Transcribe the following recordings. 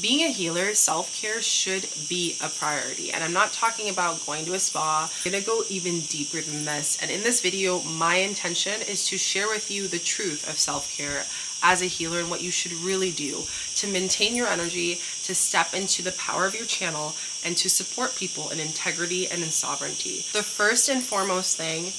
Being a healer, self-care should be a priority. And I'm not talking about going to a spa. I'm gonna go even deeper than this. And in this video, my intention is to share with you the truth of self-care as a healer and what you should really do to maintain your energy, to step into the power of your channel, and to support people in integrity and in sovereignty. The first and foremost thing,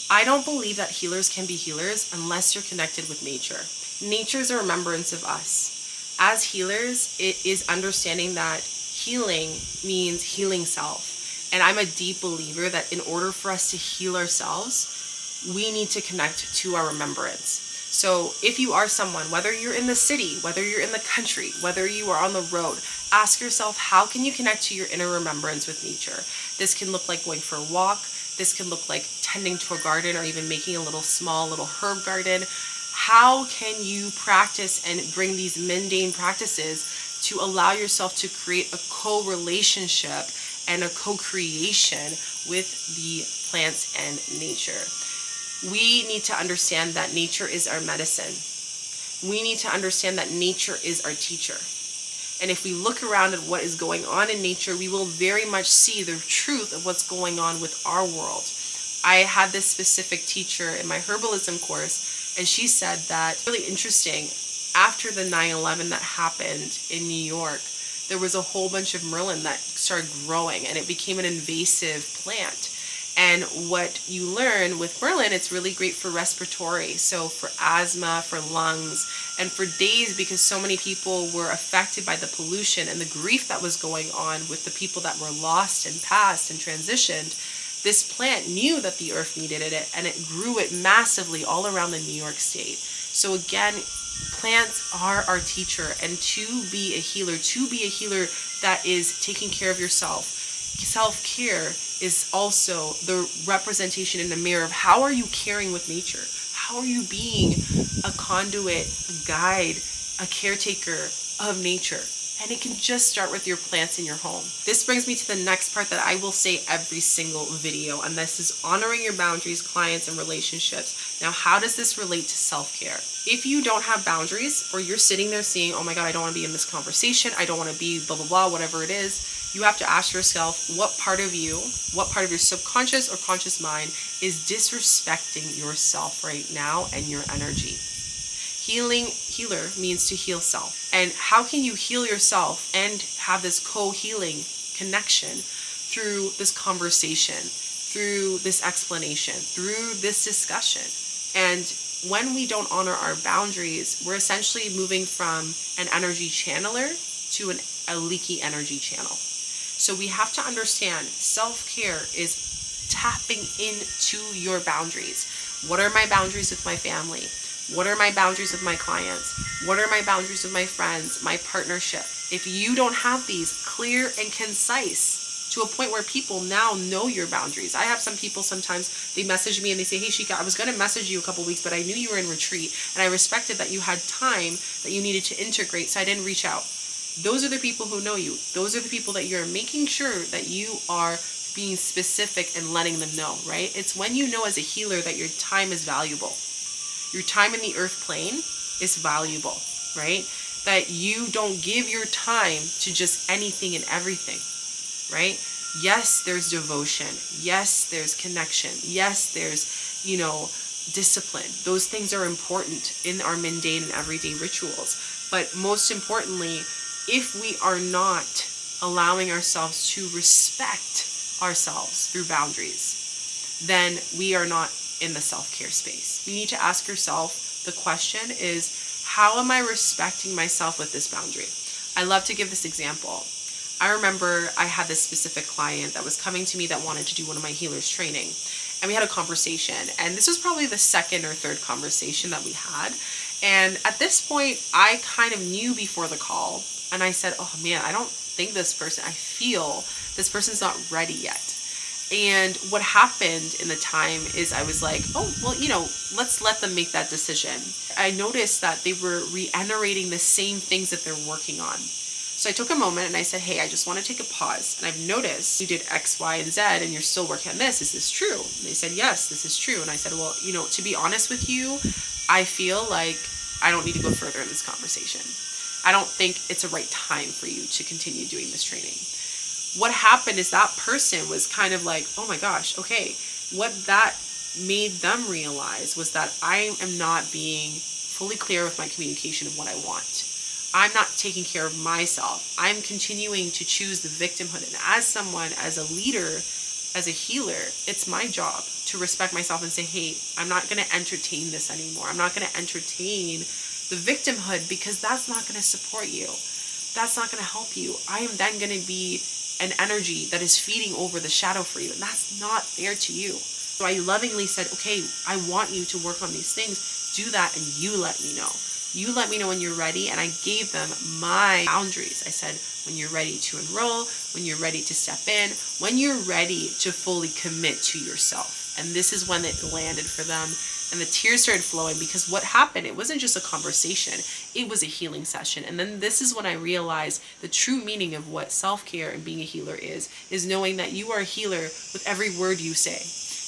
I don't believe that healers can be healers unless you're connected with nature. Nature is a remembrance of us. As healers, it is understanding that healing means healing self. And I'm a deep believer that in order for us to heal ourselves, we need to connect to our remembrance. So if you are someone, whether you're in the city, whether you're in the country, whether you are on the road, ask yourself, how can you connect to your inner remembrance with nature? This can look like going for a walk. This can look like tending to a garden or even making a little herb garden. How can you practice and bring these mundane practices to allow yourself to create a co-relationship and a co-creation with the plants and nature? We need to understand that nature is our medicine. We need to understand that nature is our teacher. And if we look around at what is going on in nature, we will very much see the truth of what's going on with our world. I had this specific teacher in my herbalism course, and she said that, really interesting, after the 9/11 that happened in New York, there was a whole bunch of Merlin that started growing and it became an invasive plant. And what you learn with Merlin, it's really great for respiratory, so for asthma, for lungs, and for days, because so many people were affected by the pollution and the grief that was going on with the people that were lost and passed and transitioned. This plant knew that the earth needed it, and it grew it massively all around the New York state. So again, plants are our teacher, and to be a healer that is taking care of yourself, self-care is also the representation in the mirror of how are you caring with nature? How are you being a conduit, a guide, a caretaker of nature? And it can just start with your plants in your home. This brings me to the next part that I will say every single video, and this is honoring your boundaries, clients, and relationships. Now, how does this relate to self-care? If you don't have boundaries, or you're sitting there saying, oh my God, I don't want to be in this conversation, I don't want to be blah, blah, blah, whatever it is, you have to ask yourself what part of you, what part of your subconscious or conscious mind is disrespecting yourself right now and your energy. Healer means to heal self. And how can you heal yourself and have this co-healing connection through this conversation, through this explanation, through this discussion? And when we don't honor our boundaries, we're essentially moving from an energy channeler to a leaky energy channel. So we have to understand self-care is tapping into your boundaries. What are my boundaries with my family? What are my boundaries with my clients? What are my boundaries with my friends, my partnership? If you don't have these clear and concise to a point where people now know your boundaries. I have some people sometimes, they message me and they say, hey Shika, I was going to message you a couple weeks, but I knew you were in retreat and I respected that you had time that you needed to integrate, so I didn't reach out. Those are the people who know you. Those are the people that you're making sure that you are being specific and letting them know, right? It's when you know as a healer that your time is valuable. Your time in the earth plane is valuable, right? That you don't give your time to just anything and everything, right? Yes, there's devotion. Yes, there's connection. Yes, there's, discipline. Those things are important in our mundane and everyday rituals. But most importantly, if we are not allowing ourselves to respect ourselves through boundaries, then we are not in the self-care space. You need to ask yourself, the question is, how am I respecting myself with this boundary? I love to give this example. I remember I had this specific client that was coming to me that wanted to do one of my healers training. And we had a conversation. And this was probably the second or third conversation that we had. And at this point, I kind of knew before the call. And I said, oh man, I feel this person's not ready yet. And what happened in the time is I was like, oh, well, let's let them make that decision. I noticed that they were reiterating the same things that they're working on. So I took a moment and I said, hey, I just want to take a pause. And I've noticed you did X, Y, and Z and you're still working on this. Is this true? And they said, yes, this is true. And I said, well, to be honest with you, I feel like I don't need to go further in this conversation. I don't think it's a right time for you to continue doing this training. What happened is that person was kind of like, oh my gosh, okay. What that made them realize was that I am not being fully clear with my communication of what I want. I'm not taking care of myself. I'm continuing to choose the victimhood. And as someone, as a leader, as a healer, it's my job to respect myself and say, hey, I'm not going to entertain this anymore. I'm not going to entertain the victimhood, because that's not going to support you. That's not going to help you. I am then going to be an energy that is feeding over the shadow for you, and that's not fair to you. So I lovingly said, okay, I want you to work on these things. Do that, and you let me know. You let me know when you're ready. And I gave them my boundaries. I said, when you're ready to enroll, when you're ready to step in, when you're ready to fully commit to yourself. And this is when it landed for them. And the tears started flowing, because what happened, it wasn't just a conversation, it was a healing session. And then this is when I realized the true meaning of what self-care and being a healer is knowing that you are a healer with every word you say.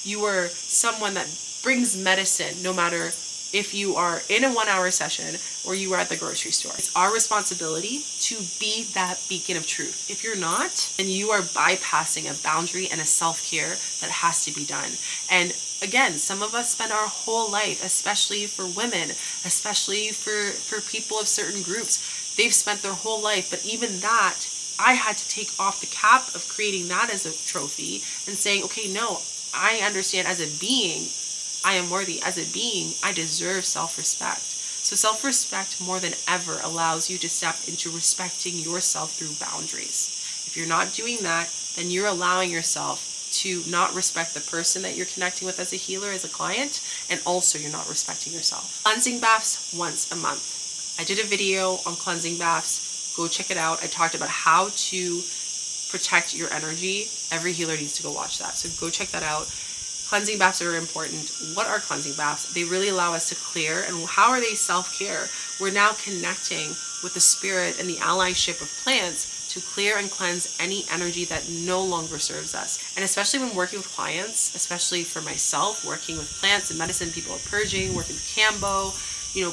You are someone that brings medicine, no matter if you are in a 1-hour session or you are at the grocery store. It's our responsibility to be that beacon of truth. If you're not, then you are bypassing a boundary and a self-care that has to be done. And again, some of us spend our whole life, especially for women, especially for people of certain groups, they've spent their whole life, but even that, I had to take off the cap of creating that as a trophy and saying, okay, no, I understand as a being, I am worthy. As a being, I deserve self-respect. So self-respect more than ever allows you to step into respecting yourself through boundaries. If you're not doing that, then you're allowing yourself to not respect the person that you're connecting with as a healer, as a client, and also you're not respecting yourself. Cleansing baths once a month. I did a video on cleansing baths. Go check it out. I talked about how to protect your energy. Every healer needs to go watch that. So go check that out. Cleansing baths are important. What are cleansing baths? They really allow us to clear. And how are they self-care? We're now connecting with the spirit and the allyship of plants to clear and cleanse any energy that no longer serves us. And especially when working with clients, especially for myself, working with plants and medicine, people are purging, working with Cambo,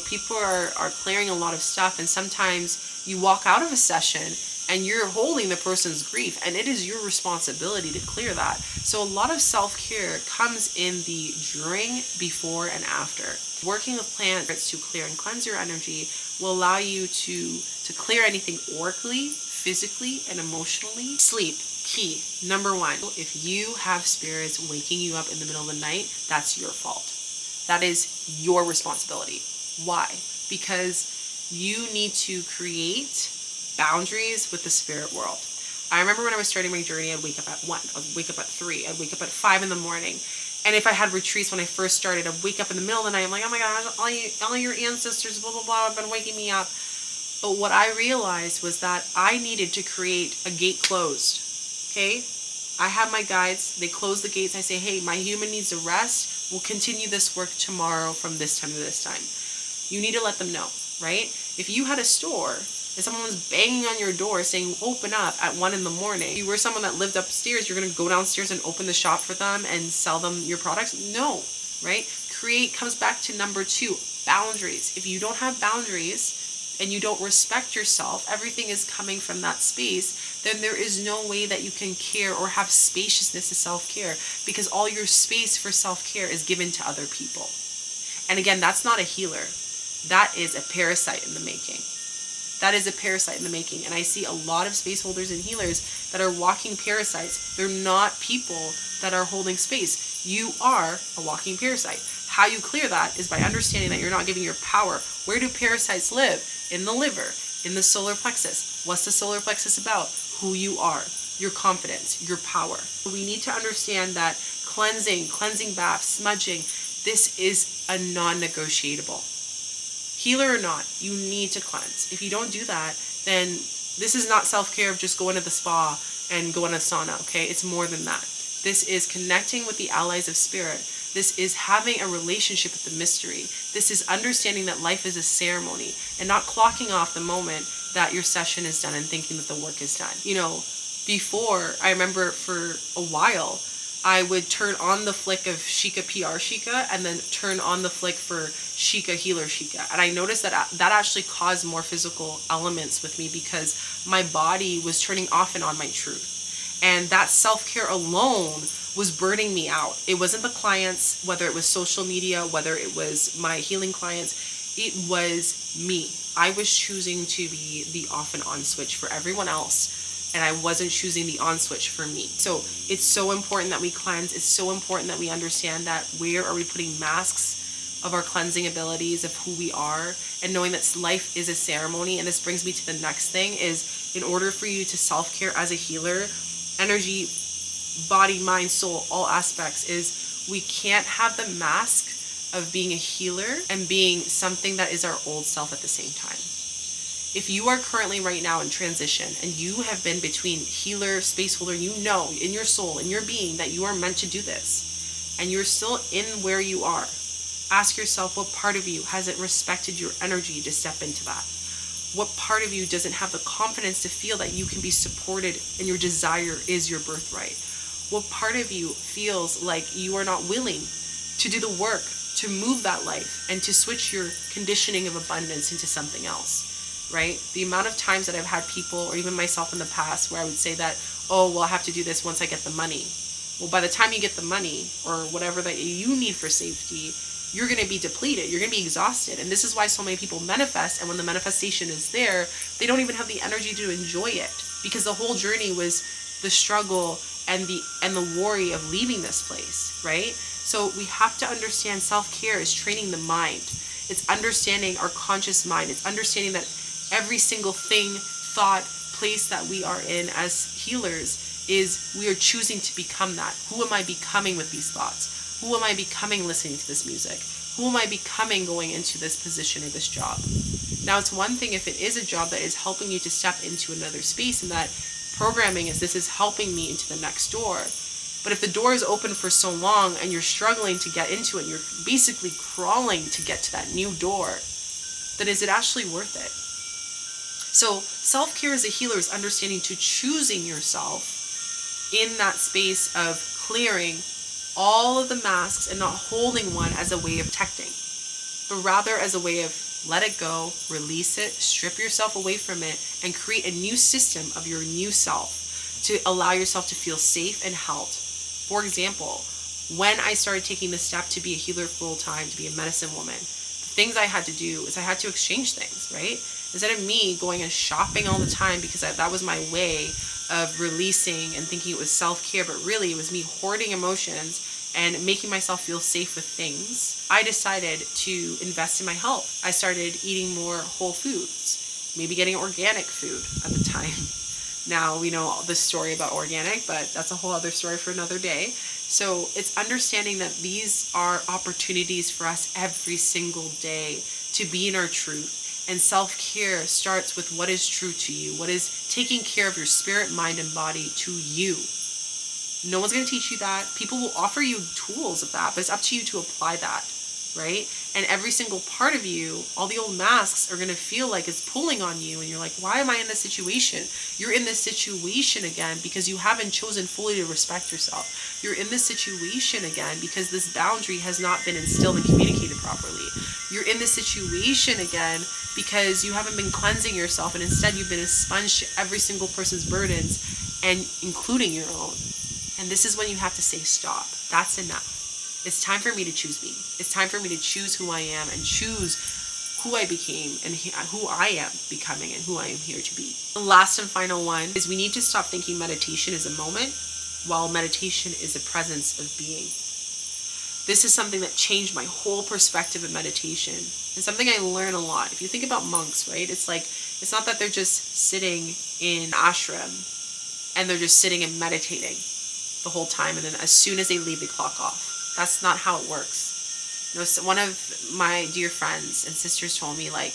people are clearing a lot of stuff. And sometimes you walk out of a session and you're holding the person's grief, and it is your responsibility to clear that. So a lot of self-care comes in the during, before, and after. Working with plants to clear and cleanse your energy will allow you to clear anything aurically, physically, and emotionally. Sleep, key. Number one, if you have spirits waking you up in the middle of the night, that's your fault. That is your responsibility. Why? Because you need to create boundaries with the spirit world. I remember when I was starting my journey, I'd wake up at 1, I'd wake up at 3, I'd wake up at 5 in the morning. And if I had retreats when I first started, I'd wake up in the middle of the night. I'm like, oh my gosh, all your ancestors, blah, blah, blah, have been waking me up. But what I realized was that I needed to create a gate closed. Okay? I have my guides. They close the gates. I say, hey, my human needs a rest. We'll continue this work tomorrow from this time to this time. You need to let them know, right? If you had a store and someone was banging on your door saying, open up at 1 in the morning, you were someone that lived upstairs, you're going to go downstairs and open the shop for them and sell them your products? No, right? Create comes back to number 2, boundaries. If you don't have boundaries and you don't respect yourself, everything is coming from that space, then there is no way that you can care or have spaciousness to self-care, because all your space for self-care is given to other people. And again, that's not a healer. That is a parasite in the making. That is a parasite in the making. And I see a lot of space holders and healers that are walking parasites. They're not people that are holding space. You are a walking parasite. How you clear that is by understanding that you're not giving your power. Where do parasites live? In the liver, in the solar plexus. What's the solar plexus about? Who you are, your confidence, your power. We need to understand that cleansing baths, smudging, this is a non-negotiable. Healer or not, you need to cleanse. If you don't do that, then this is not self-care of just going to the spa and going to sauna, okay? It's more than that. This is connecting with the allies of spirit. This is having a relationship with the mystery. This is understanding that life is a ceremony and not clocking off the moment that your session is done and thinking that the work is done. Before, I remember for a while, I would turn on the flick of Shika PR Shika and then turn on the flick for Shika, healer, Shika. And I noticed that that actually caused more physical elements with me because my body was turning off and on my truth. And that self-care alone was burning me out. It wasn't the clients, whether it was social media, whether it was my healing clients, it was me. I was choosing to be the off and on switch for everyone else, and I wasn't choosing the on switch for me. So it's so important that we cleanse. It's so important that we understand that where are we putting masks of our cleansing abilities of who we are, and knowing that life is a ceremony. And this brings me to the next thing is, in order for you to self-care as a healer, energy, body, mind, soul, all aspects, is we can't have the mask of being a healer and being something that is our old self at the same time. If you are currently right now in transition and you have been between healer, space holder, you know in your soul, in your being, that you are meant to do this, and you're still in where you are, ask yourself, what part of you hasn't respected your energy to step into that? What part of you doesn't have the confidence to feel that you can be supported and your desire is your birthright? What part of you feels like you are not willing to do the work to move that life and to switch your conditioning of abundance into something else, right? The amount of times that I've had people, or even myself in the past, where I would say that, oh, well, I have to do this once I get the money. Well, by the time you get the money or whatever that you need for safety, you're going to be depleted. You're going to be exhausted. And this is why so many people manifest. And when the manifestation is there, they don't even have the energy to enjoy it, because the whole journey was the struggle and the worry of leaving this place, right? So we have to understand self-care is training the mind. It's understanding our conscious mind. It's understanding that every single thing, thought, place that we are in as healers is we are choosing to become that. Who am I becoming with these thoughts? Who am I becoming listening to this music? Who am I becoming going into this position or this job? Now, it's one thing if it is a job that is helping you to step into another space, and that programming is, this is helping me into the next door. But if the door is open for so long and you're struggling to get into it, and you're basically crawling to get to that new door, then is it actually worth it? So self-care as a healer is understanding to choosing yourself in that space of clearing all of the masks and not holding one as a way of protecting, but rather as a way of let it go, release it, strip yourself away from it, and create a new system of your new self to allow yourself to feel safe and held. For example, when I started taking the step to be a healer full-time, to be a medicine woman, the things I had to do is I had to exchange things, right? Instead of me going and shopping all the time because that was my way of releasing and thinking it was self-care, but really it was me hoarding emotions and making myself feel safe with things, I decided to invest in my health. I started eating more whole foods, maybe getting organic food at the time. Now we know the story about organic, but that's a whole other story for another day. So it's understanding that these are opportunities for us every single day to be in our truth. And self-care starts with what is true to you, what is taking care of your spirit, mind, and body to you. No one's going to teach you that. People will offer you tools of that, but it's up to you to apply that, right? And every single part of you, all the old masks are going to feel like it's pulling on you, and you're like, why am I in this situation? You're in this situation again because you haven't chosen fully to respect yourself. You're in this situation again because this boundary has not been instilled and communicated properly. You're in this situation again because you haven't been cleansing yourself, and instead you've been a sponge to every single person's burdens, and including your own. And this is when you have to say, stop. That's enough. It's time for me to choose me. It's time for me to choose who I am and choose who I became and who I am becoming and who I am here to be. The last and final one is we need to stop thinking meditation is a moment, while meditation is a presence of being. This is something that changed my whole perspective of meditation, and something I learn a lot. If you think about monks, right? It's like, it's not that they're just sitting in ashram and they're just sitting and meditating the whole time, and then as soon as they leave, they clock off. That's not how it works. You know, so one of my dear friends and sisters told me, like,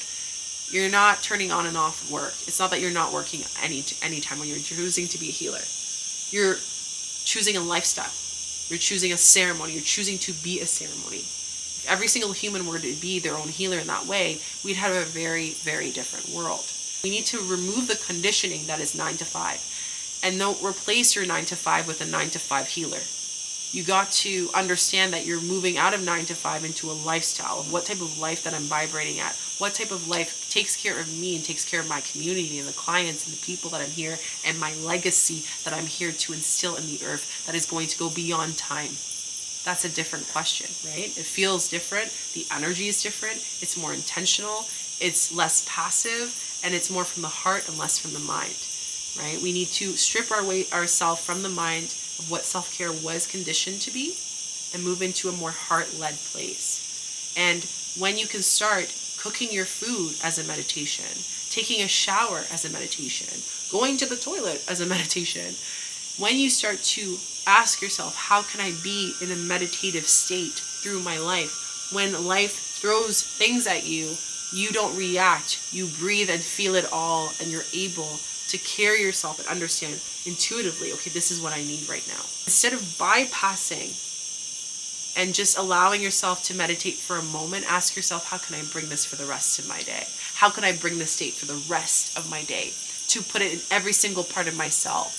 you're not turning on and off work. It's not that you're not working any time when you're choosing to be a healer. You're choosing a lifestyle. You're choosing a ceremony. You're choosing to be a ceremony. If every single human were to be their own healer in that way, we'd have a very, very different world. We need to remove the conditioning that is 9 to 5. And don't replace your 9 to 5 with a 9 to 5 healer. You got to understand that you're moving out of 9 to 5 into a lifestyle of what type of life that I'm vibrating at, what type of life takes care of me and takes care of my community and the clients and the people that I'm here, and my legacy that I'm here to instill in the earth that is going to go beyond time. That's a different question, right? It feels different. The energy is different. It's more intentional. It's less passive, and it's more from the heart and less from the mind, right? We need to strip ourselves from the mind of what self-care was conditioned to be and move into a more heart-led place. And when you can start cooking your food as a meditation, taking a shower as a meditation, going to the toilet as a meditation, when you start to ask yourself, how can I be in a meditative state through my life? When life throws things at you, you don't react. You breathe and feel it all, and you're able to carry yourself and understand intuitively, okay, this is what I need right now. Instead of bypassing and just allowing yourself to meditate for a moment, ask yourself, how can I bring this for the rest of my day? How can I bring this state for the rest of my day? To put it in every single part of myself.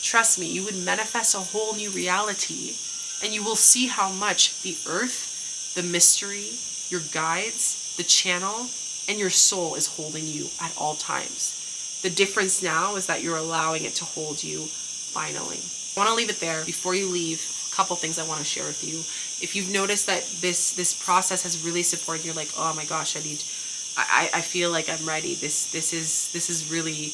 Trust me, you would manifest a whole new reality, and you will see how much the earth, the mystery, your guides, the channel, and your soul is holding you at all times. The difference now is that you're allowing it to hold you finally. I want to leave it there. Before you leave, a couple things I want to share with you. If you've noticed that this process has really supported you, you're like, oh my gosh, I feel like I'm ready. This is really,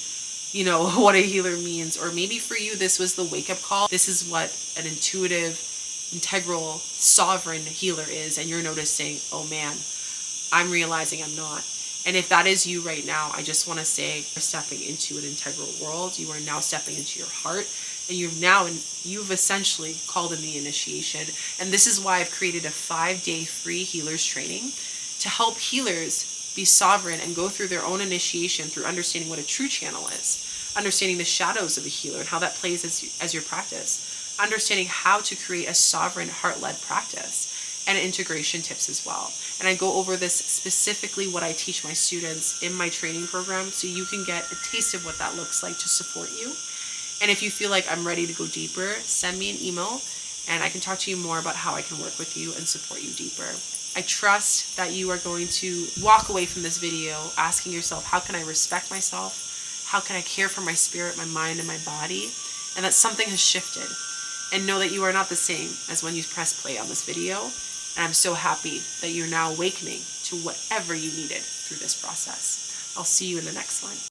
you know, what a healer means. Or maybe for you, this was the wake-up call. This is what an intuitive, integral, sovereign healer is. And you're noticing, oh man, I'm realizing I'm not. And if that is you right now, I just want to say you're stepping into an integral world. You are now stepping into your heart. And you've essentially called in the initiation. And this is why I've created a 5-day free healers training to help healers be sovereign and go through their own initiation through understanding what a true channel is, understanding the shadows of a healer and how that plays as your practice, understanding how to create a sovereign heart-led practice, and integration tips as well. And I go over this specifically what I teach my students in my training program, so you can get a taste of what that looks like to support you. And if you feel like I'm ready to go deeper, send me an email and I can talk to you more about how I can work with you and support you deeper. I trust that you are going to walk away from this video asking yourself, how can I respect myself? How can I care for my spirit, my mind, and my body? And that something has shifted. And know that you are not the same as when you press play on this video. And I'm so happy that you're now awakening to whatever you needed through this process. I'll see you in the next one.